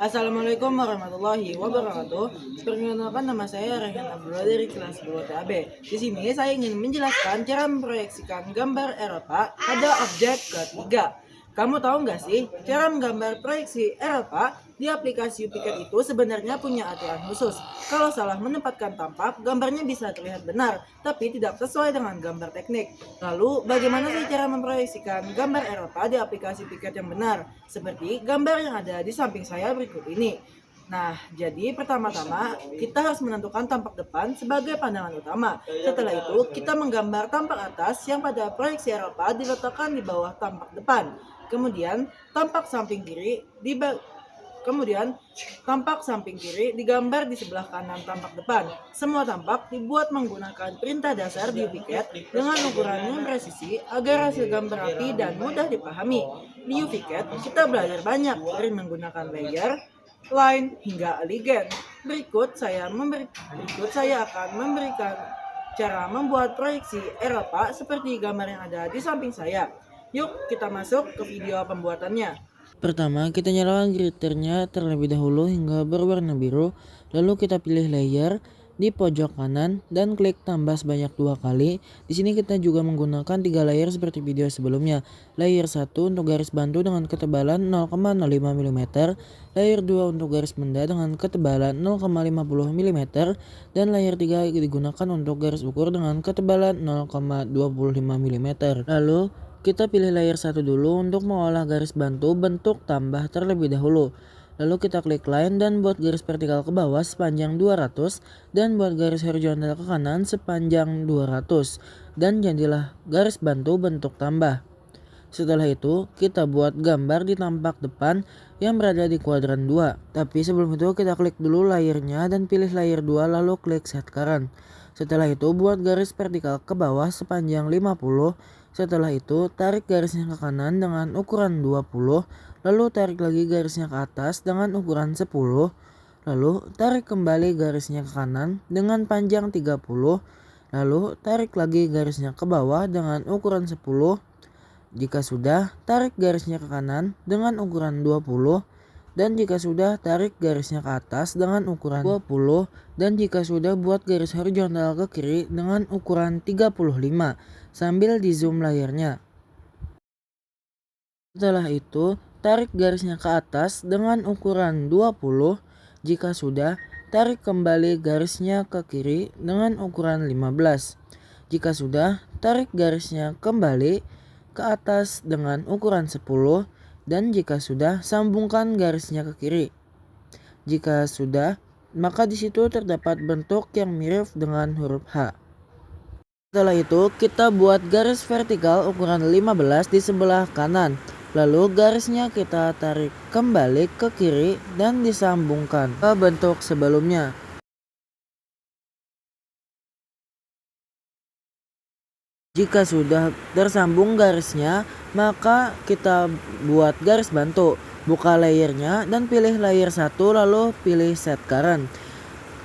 Assalamualaikum warahmatullahi wabarakatuh. Perkenalkan, nama saya Rehan Abdullah dari kelas 2 TAB. Di sini saya ingin menjelaskan cara memproyeksikan gambar Eropa pada objek ketiga. Kamu tahu nggak sih, cara menggambar proyeksi Eropa di aplikasi UPiCAD itu sebenarnya punya aturan khusus. Kalau salah menempatkan tampak, gambarnya bisa terlihat benar, tapi tidak sesuai dengan gambar teknik. Lalu, bagaimana sih cara memproyeksikan gambar Eropa di aplikasi UPiCAD yang benar? Seperti gambar yang ada di samping saya berikut ini. Nah, jadi pertama-tama kita harus menentukan tampak depan sebagai pandangan utama. Setelah itu, kita menggambar tampak atas yang pada proyeksi Eropa diletakkan di bawah tampak depan. Kemudian, tampak samping kiri digambar di sebelah kanan tampak depan. Semua tampak dibuat menggunakan perintah dasar di UPiCAD dengan ukuran yang presisi agar hasil gambar rapi dan mudah dipahami. Di UPiCAD, kita belajar banyak dari menggunakan layer, line, hingga alignment. Berikut saya akan memberikan cara membuat proyeksi Eropa seperti gambar yang ada di samping saya. Yuk kita masuk ke video pembuatannya. Pertama, kita nyalakan glitternya terlebih dahulu hingga berwarna biru, lalu kita pilih layer di pojok kanan dan klik tambah sebanyak 2 kali. Di sini kita juga menggunakan 3 layer seperti video sebelumnya. Layer 1 untuk garis bantu dengan ketebalan 0,05 mm, layer 2 untuk garis benda dengan ketebalan 0,50 mm, dan layer 3 digunakan untuk garis ukur dengan ketebalan 0,25 mm. Lalu kita pilih layer 1 dulu untuk mengolah garis bantu bentuk tambah terlebih dahulu. Lalu kita klik line dan buat garis vertikal ke bawah sepanjang 200 dan buat garis horizontal ke kanan sepanjang 200. Dan jadilah garis bantu bentuk tambah. Setelah itu kita buat gambar di tampak depan yang berada di kuadran 2. Tapi sebelum itu kita klik dulu layernya dan pilih layer 2 lalu klik set current. Setelah itu buat garis vertikal ke bawah sepanjang 50. Setelah itu tarik garisnya ke kanan dengan ukuran 20. Lalu tarik lagi garisnya ke atas dengan ukuran 10. Lalu tarik kembali garisnya ke kanan dengan panjang 30. Lalu tarik lagi garisnya ke bawah dengan ukuran 10. Jika sudah, tarik garisnya ke kanan dengan ukuran 20. Dan jika sudah, tarik garisnya ke atas dengan ukuran 20. Dan jika sudah, buat garis horizontal ke kiri dengan ukuran 35 sambil di zoom layarnya. Setelah itu, tarik garisnya ke atas dengan ukuran 20. Jika sudah, tarik kembali garisnya ke kiri dengan ukuran 15. Jika sudah, tarik garisnya kembali ke atas dengan ukuran 10. Dan jika sudah, sambungkan garisnya ke kiri. Jika sudah, maka di situ terdapat bentuk yang mirip dengan huruf H. Setelah itu, kita buat garis vertikal ukuran 15 di sebelah kanan. Lalu garisnya kita tarik kembali ke kiri dan disambungkan ke bentuk sebelumnya. Jika sudah tersambung garisnya, maka kita buat garis bantu. Buka layernya dan pilih layer 1 lalu pilih set current.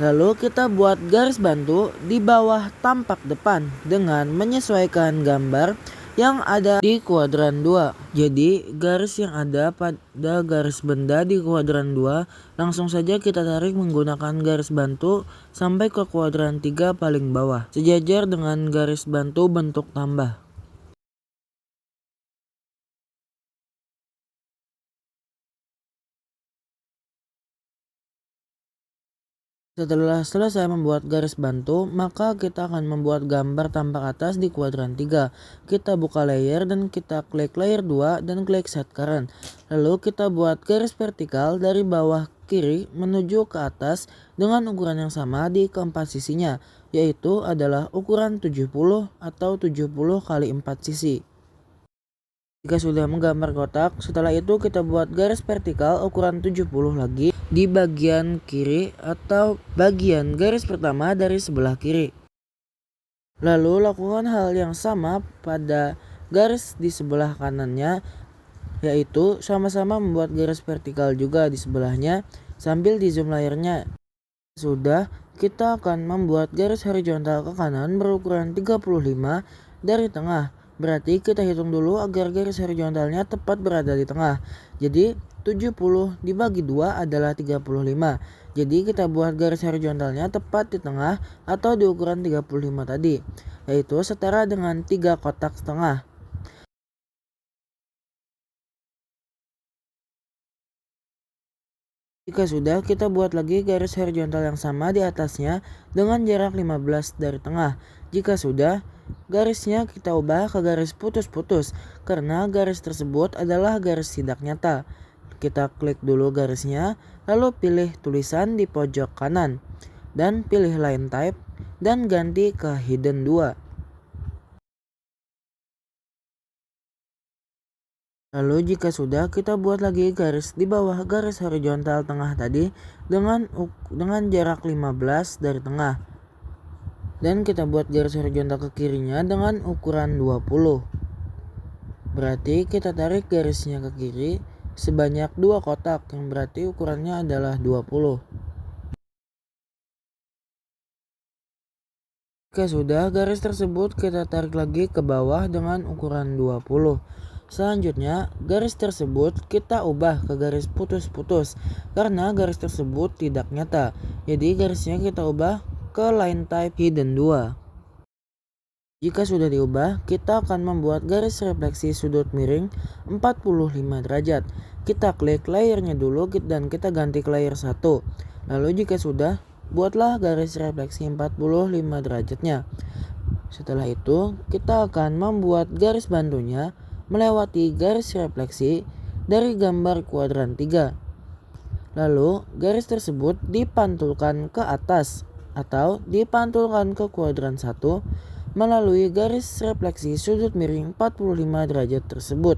Lalu kita buat garis bantu di bawah tampak depan dengan menyesuaikan gambar yang ada di kuadran 2. Jadi garis yang ada pada garis benda di kuadran 2 langsung saja kita tarik menggunakan garis bantu sampai ke kuadran 3 paling bawah, sejajar dengan garis bantu bentuk tambah. Setelah selesai membuat garis bantu, maka kita akan membuat gambar tampak atas di kuadran 3. Kita buka layer dan kita klik layer 2 dan klik set current. Lalu kita buat garis vertikal dari bawah kiri menuju ke atas dengan ukuran yang sama di keempat sisinya, yaitu adalah ukuran 70 atau 70 kali 4 sisi. Jika sudah menggambar kotak, setelah itu kita buat garis vertikal ukuran 70 lagi di bagian kiri atau bagian garis pertama dari sebelah kiri. Lalu lakukan hal yang sama pada garis di sebelah kanannya, yaitu sama-sama membuat garis vertikal juga di sebelahnya sambil di zoom layarnya. Sudah, kita akan membuat garis horizontal ke kanan berukuran 35 dari tengah. Berarti kita hitung dulu agar garis horizontalnya tepat berada di tengah. Jadi 70 dibagi 2 adalah 35. Jadi kita buat garis horizontalnya tepat di tengah atau di ukuran 35 tadi, yaitu setara dengan 3 kotak setengah. Jika sudah, kita buat lagi garis horizontal yang sama di atasnya dengan jarak 15 dari tengah. Jika sudah, garisnya kita ubah ke garis putus-putus karena garis tersebut adalah garis tidak nyata. Kita klik dulu garisnya, lalu pilih tulisan di pojok kanan dan pilih line type dan ganti ke hidden 2. Lalu jika sudah, kita buat lagi garis di bawah garis horizontal tengah tadi dengan jarak 15 dari tengah. Dan kita buat garis horizontal ke kirinya dengan ukuran 20. Berarti kita tarik garisnya ke kiri sebanyak 2 kotak yang berarti ukurannya adalah 20. Jika sudah, garis tersebut kita tarik lagi ke bawah dengan ukuran 20. Selanjutnya, garis tersebut kita ubah ke garis putus-putus karena garis tersebut tidak nyata. Jadi garisnya kita ubah ke line type hidden 2. Jika sudah diubah, kita akan membuat garis refleksi sudut miring 45 derajat. Kita klik layernya dulu dan kita ganti ke layer 1. Lalu jika sudah, buatlah garis refleksi 45 derajatnya. Setelah itu, kita akan membuat garis bantunya melewati garis refleksi dari gambar kuadran 3. Lalu, garis tersebut dipantulkan ke atas atau dipantulkan ke kuadran 1 melalui garis refleksi sudut miring 45 derajat tersebut.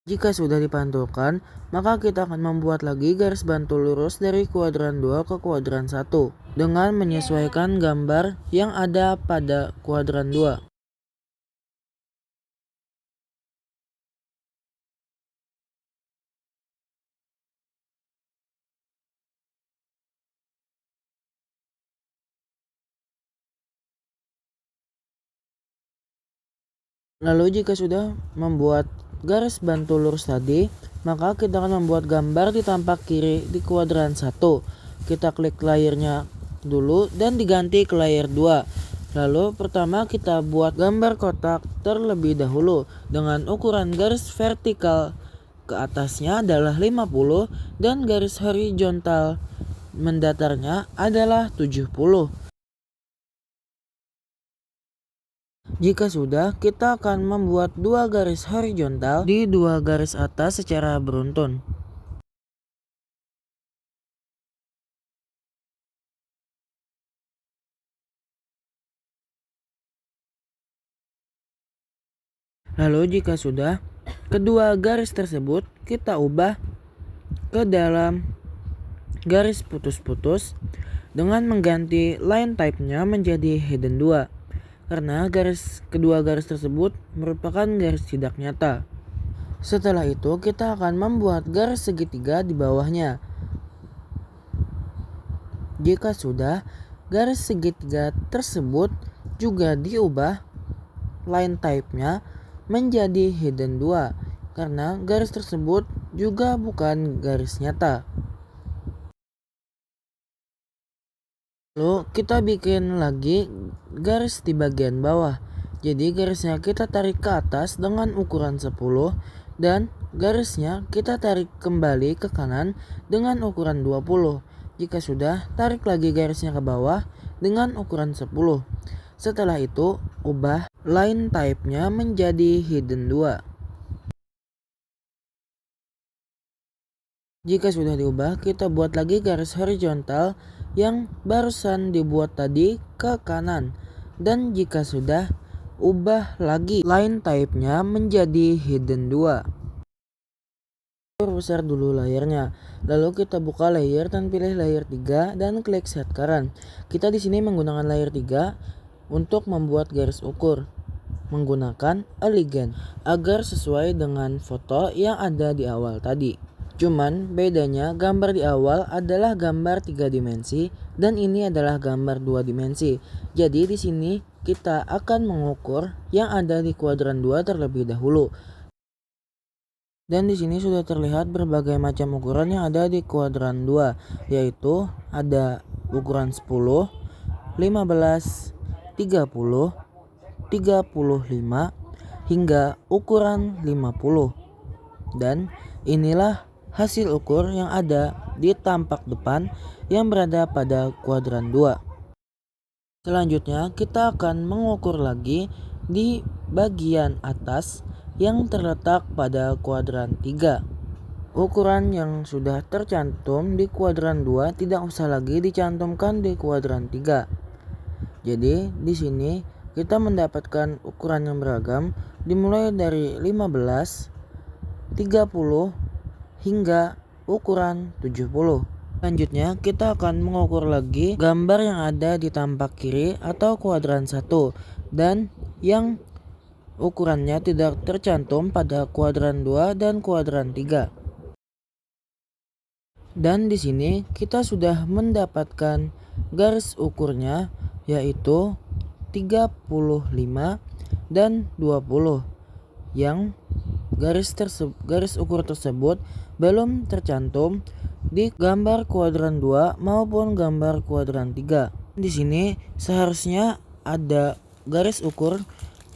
Jika sudah dipantulkan, maka kita akan membuat lagi garis bantu lurus dari kuadran 2 ke kuadran 1 dengan menyesuaikan gambar yang ada pada kuadran 2. Lalu jika sudah membuat garis bantu lurus tadi, maka kita akan membuat gambar di tampak kiri di kuadran 1. Kita klik layernya dulu dan diganti ke layer 2. Lalu pertama kita buat gambar kotak terlebih dahulu dengan ukuran garis vertikal ke atasnya adalah 50 dan garis horizontal mendatarnya adalah 70. Jika sudah, kita akan membuat 2 garis horizontal di 2 garis atas secara beruntun. Lalu jika sudah, kedua garis tersebut kita ubah ke dalam garis putus-putus dengan mengganti line type-nya menjadi hidden 2. Karena kedua garis tersebut merupakan garis tidak nyata. Setelah itu kita akan membuat garis segitiga di bawahnya. Jika sudah, garis segitiga tersebut juga diubah line type-nya menjadi hidden 2 karena garis tersebut juga bukan garis nyata. Lalu kita bikin lagi garis di bagian bawah. Jadi garisnya kita tarik ke atas dengan ukuran 10 dan garisnya kita tarik kembali ke kanan dengan ukuran 20. Jika sudah, tarik lagi garisnya ke bawah dengan ukuran 10. Setelah itu, ubah line type-nya menjadi hidden 2. Jika sudah diubah, kita buat lagi garis horizontal yang barusan dibuat tadi ke kanan. Dan jika sudah, ubah lagi line type-nya menjadi hidden 2. Perbesar dulu layernya. Lalu kita buka layer dan pilih layer 3 dan klik set current. Kita di sini menggunakan layer 3 untuk membuat garis ukur menggunakan Elegant agar sesuai dengan foto yang ada di awal tadi. Cuman bedanya gambar di awal adalah gambar 3 dimensi dan ini adalah gambar 2 dimensi. Jadi di sini kita akan mengukur yang ada di kuadran 2 terlebih dahulu. Dan di sini sudah terlihat berbagai macam ukuran yang ada di kuadran 2, yaitu ada ukuran 10, 15, 30, 35 hingga ukuran 50. Dan inilah hasil ukur yang ada di tampak depan yang berada pada kuadran 2. Selanjutnya kita akan mengukur lagi di bagian atas yang terletak pada kuadran 3. Ukuran yang sudah tercantum di kuadran 2 tidak usah lagi dicantumkan di kuadran 3. Jadi di sini kita mendapatkan ukuran yang beragam dimulai dari 15, 30 hingga ukuran 70. Selanjutnya kita akan mengukur lagi gambar yang ada di tampak kiri atau kuadran 1 dan yang ukurannya tidak tercantum pada kuadran 2 dan kuadran 3. Dan di sini kita sudah mendapatkan garis ukurnya yaitu 35 dan 20 yang garis ukur tersebut belum tercantum di gambar kuadran 2 maupun gambar kuadran 3. Di sini seharusnya ada garis ukur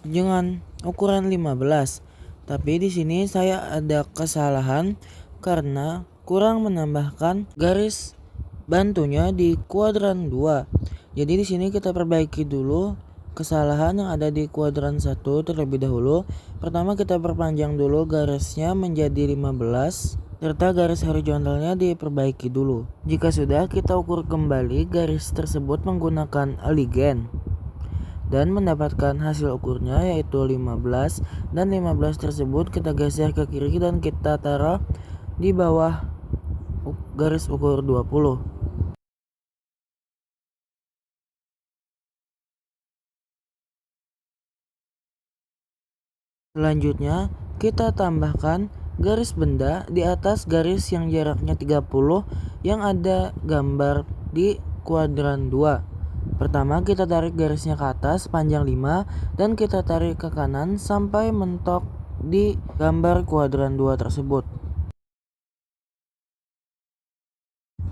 dengan ukuran 15. Tapi di sini saya ada kesalahan karena kurang menambahkan garis bantunya di kuadran 2. Jadi di sini kita perbaiki dulu kesalahan yang ada di kuadran 1 terlebih dahulu. Pertama kita perpanjang dulu garisnya menjadi 15 serta garis horizontalnya diperbaiki dulu. Jika sudah, kita ukur kembali garis tersebut menggunakan aligen dan mendapatkan hasil ukurnya yaitu 15 dan 15 tersebut kita geser ke kiri dan kita taruh di bawah garis ukur 20. Selanjutnya, kita tambahkan garis benda di atas garis yang jaraknya 30 yang ada gambar di kuadran 2. Pertama, kita tarik garisnya ke atas panjang 5 dan kita tarik ke kanan sampai mentok di gambar kuadran 2 tersebut.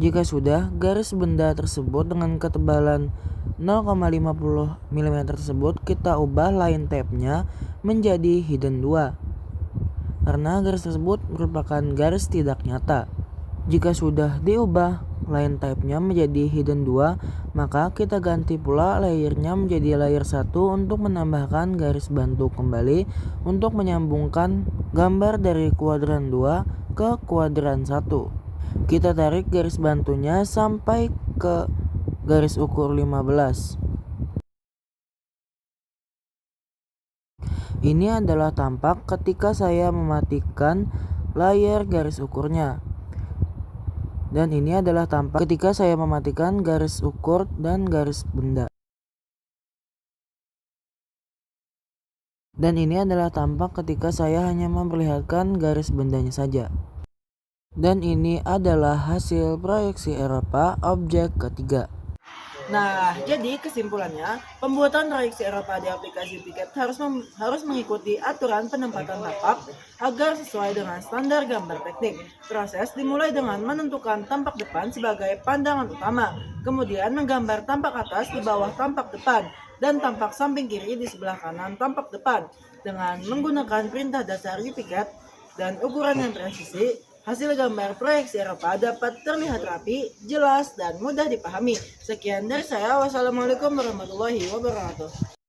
Jika sudah, garis benda tersebut dengan ketebalan 0,50 mm tersebut kita ubah line tab-nya menjadi hidden 2 karena garis tersebut merupakan garis tidak nyata. Jika sudah diubah line type-nya menjadi hidden 2, maka kita ganti pula layernya menjadi layer 1 untuk menambahkan garis bantu kembali untuk menyambungkan gambar dari kuadran 2 ke kuadran 1. Kita tarik garis bantunya sampai ke garis ukur 15. Ini adalah tampak ketika saya mematikan layar garis ukurnya. Dan ini adalah tampak ketika saya mematikan garis ukur dan garis benda. Dan ini adalah tampak ketika saya hanya memperlihatkan garis bendanya saja. Dan ini adalah hasil proyeksi Eropa objek ketiga. Nah, jadi kesimpulannya, pembuatan proyeksi Eropa di aplikasi Piket harus mengikuti aturan penempatan tapak agar sesuai dengan standar gambar teknik. Proses dimulai dengan menentukan tampak depan sebagai pandangan utama, kemudian menggambar tampak atas di bawah tampak depan, dan tampak samping kiri di sebelah kanan tampak depan. Dengan menggunakan perintah dasar Piket dan ukuran yang presisi, hasil gambar proyeksi Eropa dapat terlihat rapi, jelas, dan mudah dipahami. Sekian dari saya. Wassalamualaikum warahmatullahi wabarakatuh.